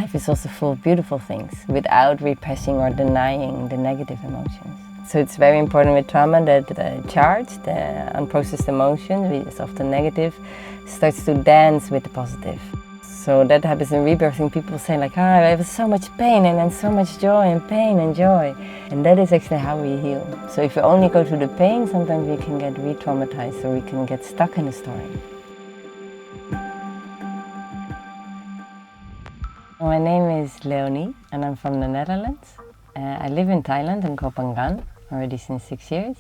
life is also full of beautiful things without repressing or denying the negative emotions. So it's very important with trauma that the charge, the unprocessed emotion, which is often negative, starts to dance with the positive. So that happens in rebirthing. People say like, I have so much pain and then so much joy and pain and joy. And that is actually how we heal. So if you only go to the pain, sometimes we can get re-traumatized or we can get stuck in a story. My name is Leonie and I'm from the Netherlands. I live in Thailand in Koh Phangan already since 6 years.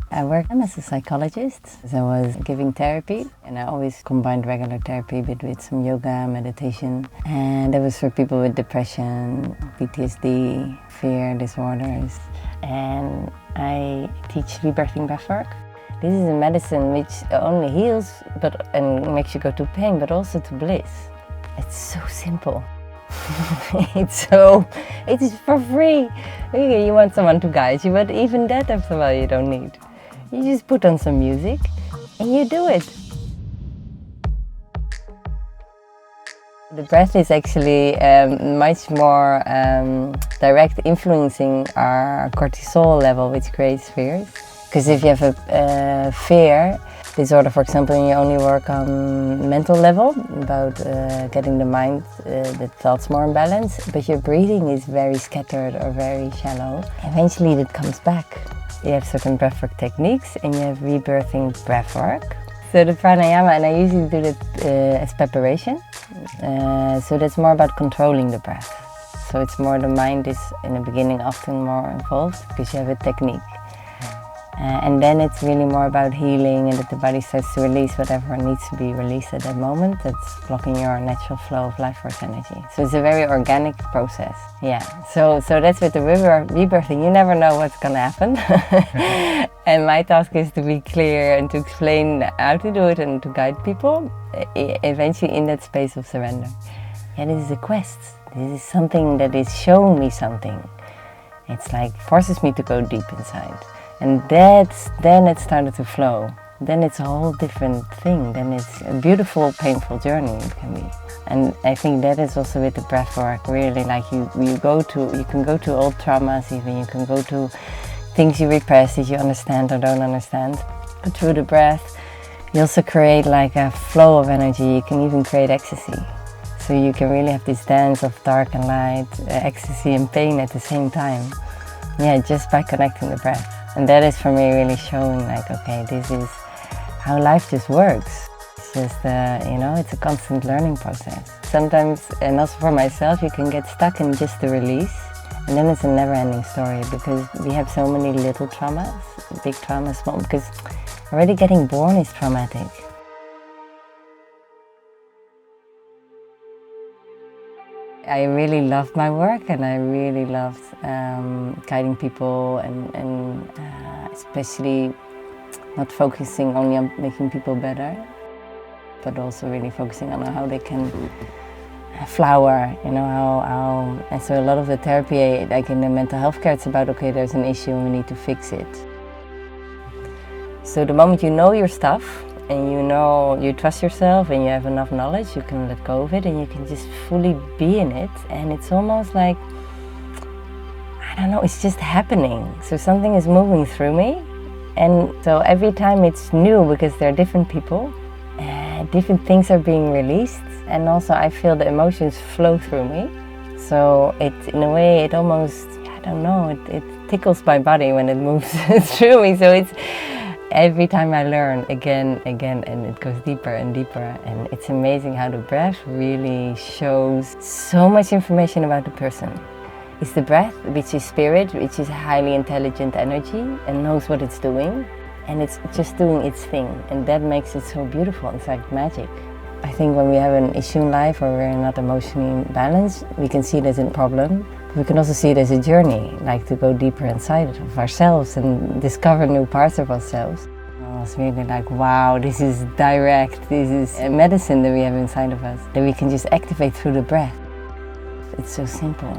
I work as a psychologist. I was giving therapy and I always combined regular therapy with some yoga, meditation. And that was for people with depression, PTSD, fear disorders. And I teach rebirthing breathwork. This is a medicine which only heals and makes you go to pain, but also to bliss. It's so simple. It's for free. You want someone to guide you, but even that after a while you don't need. You just put on some music and you do it. The breath is actually much more direct influencing our cortisol level, which creates fears. Because if you have a fear disorder, for example, and you only work on mental level about getting the mind, the thoughts more in balance, but your breathing is very scattered or very shallow, eventually it comes back. You have certain breathwork techniques and you have rebirthing breathwork. So the pranayama, and I usually do that as preparation. So that's more about controlling the breath. So it's more the mind is in the beginning often more involved because you have a technique. And then it's really more about healing and that the body starts to release whatever needs to be released at that moment that's blocking your natural flow of life force energy. So it's a very organic process. Yeah, so that's with the rebirthing. You never know what's going to happen. And my task is to be clear and to explain how to do it and to guide people eventually in that space of surrender. Yeah, this is a quest. This is something that is showing me something. It's like forces me to go deep inside. And then it started to flow. Then it's a whole different thing. Then it's a beautiful, painful journey it can be. And I think that is also with the breath work, really, like you can go to old traumas even, you can go to things you repress that you understand or don't understand. But through the breath, you also create like a flow of energy. You can even create ecstasy. So you can really have this dance of dark and light, ecstasy and pain at the same time. Yeah, just by connecting the breath. And that is for me really showing like, okay, this is how life just works. It's just, it's a constant learning process. Sometimes, and also for myself, you can get stuck in just the release. And then it's a never-ending story because we have so many little traumas, big traumas, small, because already getting born is traumatic. I really loved my work and I really loved guiding people and especially not focusing only on making people better, but also really focusing on how they can flower, and so a lot of the therapy, like in the mental health care, it's about, okay, there's an issue and we need to fix it. So the moment you know your stuff, and you trust yourself and you have enough knowledge, you can let go of it and you can just fully be in it. And it's almost like, I don't know, it's just happening. So something is moving through me. And so every time it's new because there are different people, different things are being released. And also I feel the emotions flow through me. So in a way, it almost, I don't know, it tickles my body when it moves through me. So it's, every time I learn again, and it goes deeper and deeper, and it's amazing how the breath really shows so much information about the person. It's the breath, which is spirit, which is highly intelligent energy and knows what it's doing, and it's just doing its thing, and that makes it so beautiful. It's like magic. I think when we have an issue in life or we're not emotionally balanced, we can see it as a problem. We can also see it as a journey, like to go deeper inside of ourselves and discover new parts of ourselves. I was really like, wow, this is direct, this is a medicine that we have inside of us, that we can just activate through the breath. It's so simple.